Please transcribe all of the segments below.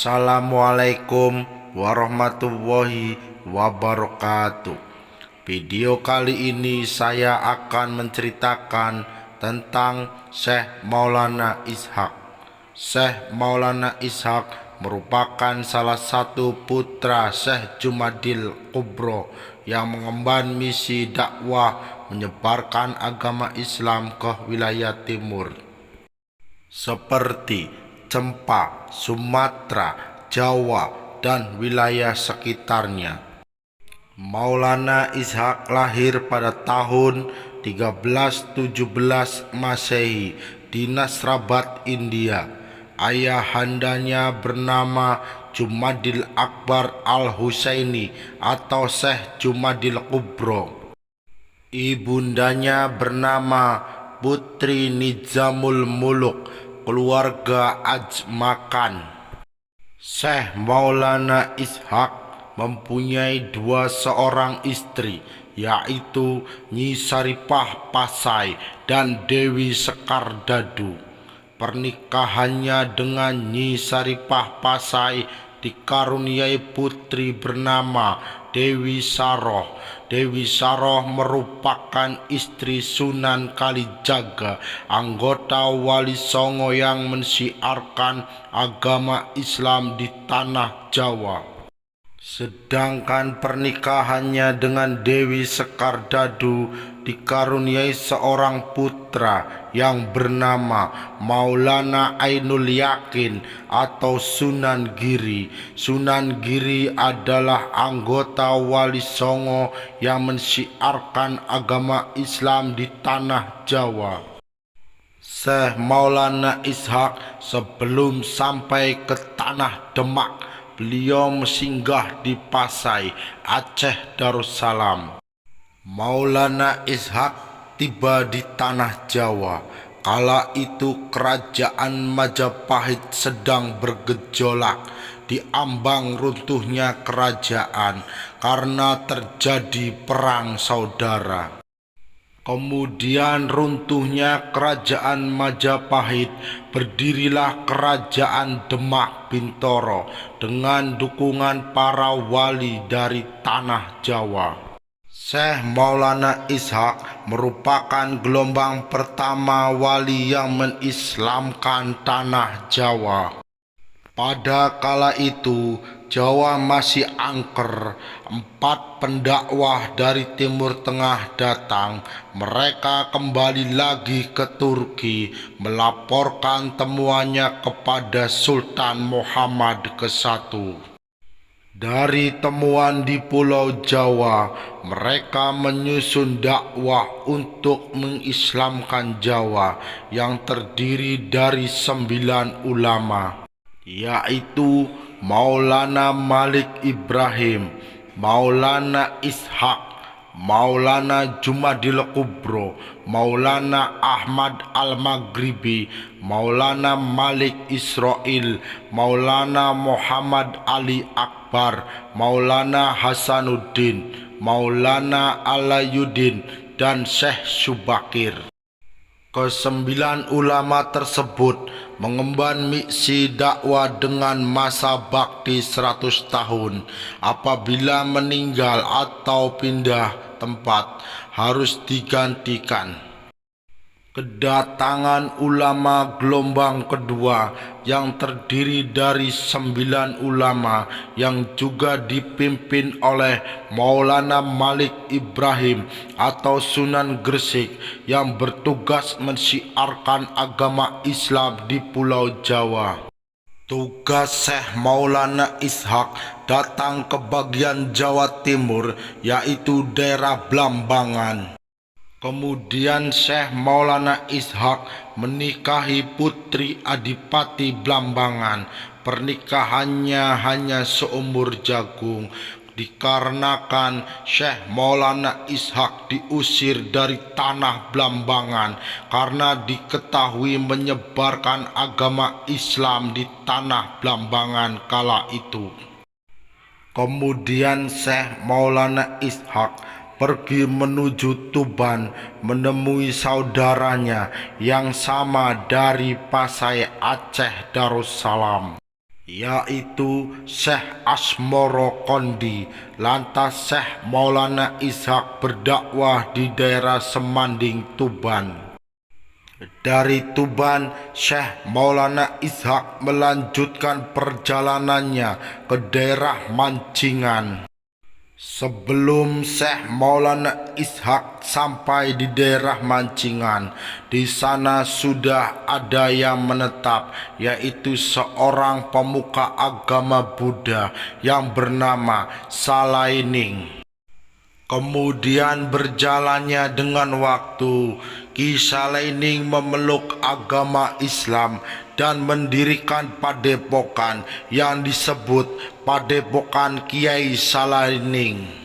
Assalamualaikum warahmatullahi wabarakatuh. Video kali ini saya akan menceritakan tentang Syekh Maulana Ishaq. Syekh Maulana Ishaq merupakan salah satu putra Syekh Jumadil Kubro yang mengemban misi dakwah menyebarkan agama Islam ke wilayah timur seperti Cempa, Sumatera, Jawa, dan wilayah sekitarnya. Maulana Ishaq lahir pada tahun 1317 Masehi di Nasrabad, India. Ayahandanya bernama Jumadil Akbar Al-Husaini atau Syekh Jumadil Kubro. Ibundanya bernama Putri Nizamul Muluk, keluarga Ajmakan. Syekh Maulana Ishaq mempunyai seorang istri, yaitu Nyi Saripah Pasai dan Dewi Sekar Dadu. Pernikahannya dengan Nyi Saripah Pasai dikaruniai putri bernama Dewi Saroh. Dewi Saroh merupakan istri Sunan Kalijaga, anggota Wali Songo yang mensiarkan agama Islam di tanah Jawa. Sedangkan pernikahannya dengan Dewi Sekar Dadu dikaruniai seorang putra yang bernama Maulana Ainul Yakin atau Sunan Giri. Sunan Giri adalah anggota Wali Songo yang mensiarkan agama Islam di tanah Jawa. Syekh Maulana Ishaq sebelum sampai ke tanah Demak, beliau singgah di Pasai, Aceh Darussalam. Maulana Ishaq tiba di tanah Jawa. Kala itu kerajaan Majapahit sedang bergejolak, diambang runtuhnya kerajaan karena terjadi perang saudara. Kemudian runtuhnya kerajaan Majapahit, berdirilah kerajaan Demak Bintoro dengan dukungan para wali dari tanah Jawa. Syekh Maulana Ishaq merupakan gelombang pertama wali yang mengislamkan tanah Jawa. Pada kala itu Jawa masih angker. 4 pendakwah dari Timur Tengah datang. Mereka kembali lagi ke Turki melaporkan temuannya kepada Sultan Muhammad ke-1. Dari temuan di Pulau Jawa, mereka menyusun dakwah untuk mengislamkan Jawa yang terdiri dari 9 ulama, yaitu Maulana Malik Ibrahim, Maulana Ishaq, Maulana Jumadil Kubro, Maulana Ahmad Al-Maghribi, Maulana Malik Israel, Maulana Muhammad Ali Akbar, Maulana Hasanuddin, Maulana Alayuddin, dan Syekh Subakir. Ke-9 ulama tersebut mengemban misi dakwah dengan masa bakti 100 tahun. Apabila meninggal atau pindah tempat, harus digantikan. Kedatangan ulama gelombang kedua yang terdiri dari 9 ulama yang juga dipimpin oleh Maulana Malik Ibrahim atau Sunan Gresik yang bertugas mensiarkan agama Islam di Pulau Jawa. Tugas Syekh Maulana Ishaq datang ke bagian Jawa Timur, yaitu daerah Blambangan. Kemudian Syekh Maulana Ishaq menikahi putri Adipati Blambangan. Pernikahannya hanya seumur jagung, dikarenakan Syekh Maulana Ishaq diusir dari tanah Blambangan karena diketahui menyebarkan agama Islam di tanah Blambangan kala itu. Kemudian Syekh Maulana Ishaq pergi menuju Tuban menemui saudaranya yang sama dari Pasai, Aceh Darussalam. yaitu Syekh Asmoro Kondi. Lantas Syekh Maulana Ishak berdakwah di daerah Semanding, Tuban. Dari Tuban, Syekh Maulana Ishak melanjutkan perjalanannya ke daerah Mancingan. Sebelum Syekh Maulana Ishak sampai di daerah Mancingan, di sana sudah ada yang menetap, yaitu seorang pemuka agama Buddha yang bernama Salaining. Kemudian berjalannya dengan waktu, Ki Salaining memeluk agama Islam dan mendirikan padepokan yang disebut Padepokan Kiai Salaining.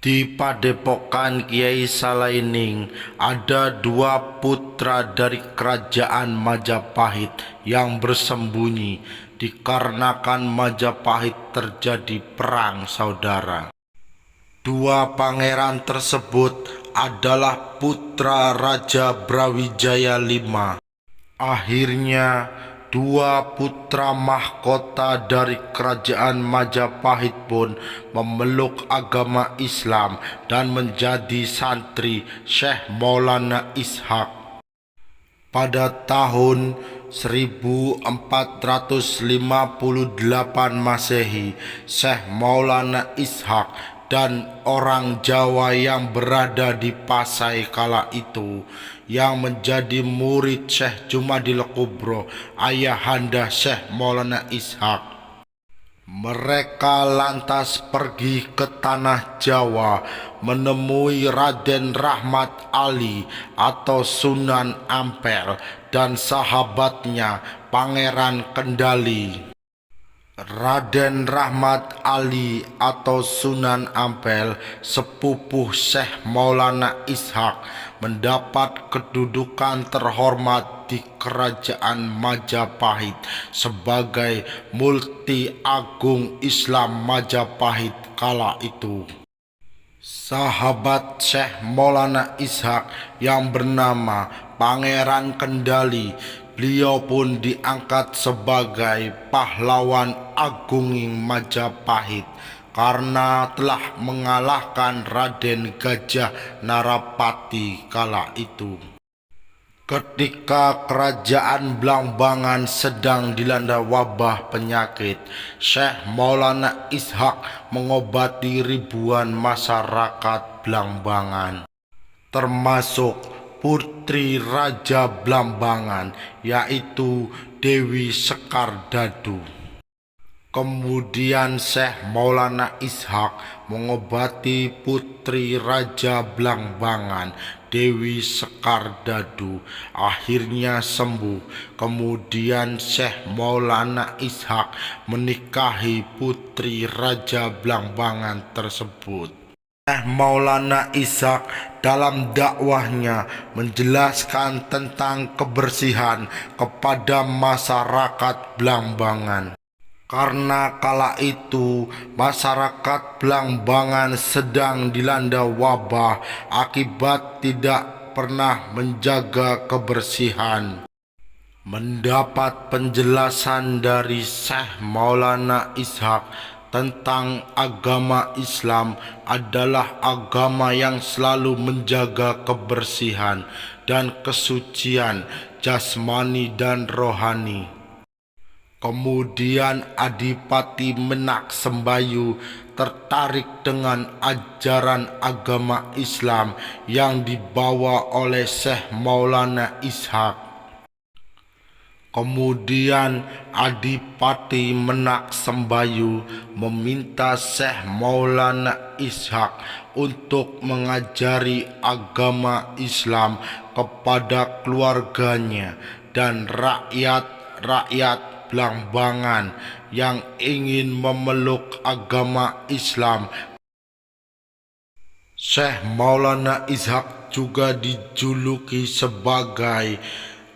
Di padepokan Kiai Salaining ada dua putra dari kerajaan Majapahit yang bersembunyi dikarenakan Majapahit terjadi perang saudara. Dua pangeran tersebut adalah putra Raja Brawijaya V. Akhirnya, dua putra mahkota dari kerajaan Majapahit pun memeluk agama Islam dan menjadi santri Syekh Maulana Ishak. Pada tahun 1458 Masehi, Syekh Maulana Ishak dan orang Jawa yang berada di Pasai kala itu, yang menjadi murid Syekh Jumadil Kubro, ayahanda Syekh Maulana Ishak. Mereka lantas pergi ke tanah Jawa menemui Raden Rahmat Ali atau Sunan Ampel dan sahabatnya Pangeran Kendali. Raden Rahmat Ali atau Sunan Ampel, sepupu Syekh Maulana Ishak, mendapat kedudukan terhormat di kerajaan Majapahit sebagai Multi Agung Islam Majapahit kala itu. Sahabat Syekh Maulana Ishak yang bernama Pangeran Kendali, beliau pun diangkat sebagai pahlawan agunging Majapahit karena telah mengalahkan Raden Gajah Narapati kala itu. Ketika kerajaan Blambangan sedang dilanda wabah penyakit, Syekh Maulana Ishak mengobati ribuan masyarakat Blambangan, termasuk putri Raja Blambangan, yaitu Dewi Sekardadu. Kemudian Syekh Maulana Ishak mengobati putri Raja Blambangan, Dewi Sekardadu, akhirnya sembuh. Kemudian Syekh Maulana Ishak menikahi putri Raja Blambangan tersebut. Syekh Maulana Ishak dalam dakwahnya menjelaskan tentang kebersihan kepada masyarakat Blambangan. Karena kala itu masyarakat Blambangan sedang dilanda wabah akibat tidak pernah menjaga kebersihan. Mendapat penjelasan dari Syekh Maulana Ishak tentang agama Islam adalah agama yang selalu menjaga kebersihan dan kesucian jasmani dan rohani. Kemudian Adipati Menak Sembayu tertarik dengan ajaran agama Islam yang dibawa oleh Syekh Maulana Ishak. Kemudian Adipati Menak Sembayu meminta Syekh Maulana Ishak untuk mengajari agama Islam kepada keluarganya dan rakyat-rakyat Blambangan yang ingin memeluk agama Islam. Syekh Maulana Ishak juga dijuluki sebagai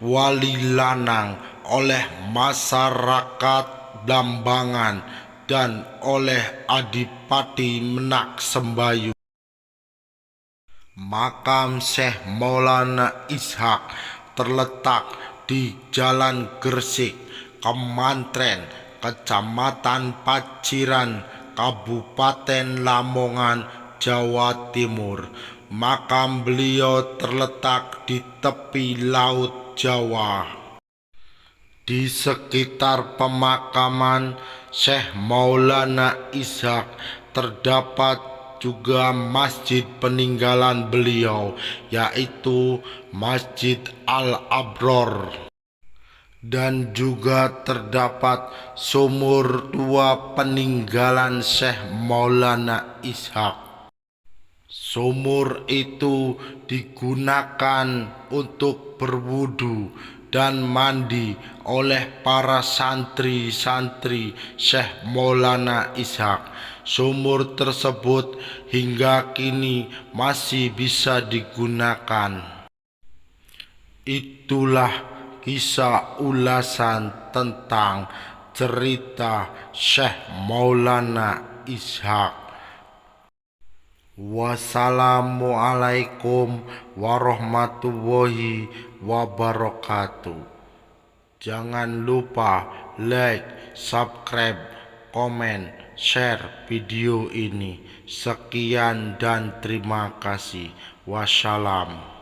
wali lanang oleh masyarakat Blambangan dan oleh Adipati Menak Sembayu. Makam Syekh Maulana Ishak terletak di Jalan Gresik, Kemantren, Kecamatan Paciran, Kabupaten Lamongan, Jawa Timur. Makam beliau terletak di tepi Laut Jawa. Di sekitar pemakaman Syekh Maulana Ishaq terdapat juga masjid peninggalan beliau, yaitu Masjid Al-Abror, dan juga terdapat sumur tua peninggalan Syekh Maulana Ishaq. Sumur itu digunakan untuk berwudu dan mandi oleh para santri-santri Syekh Maulana Ishaq. Sumur tersebut hingga kini masih bisa digunakan. Itulah kisah ulasan tentang cerita Syekh Maulana Ishaq. Wassalamualaikum warahmatullahi wabarakatuh. Jangan lupa like, subscribe, komen, share video ini. Sekian dan terima kasih. Wassalam.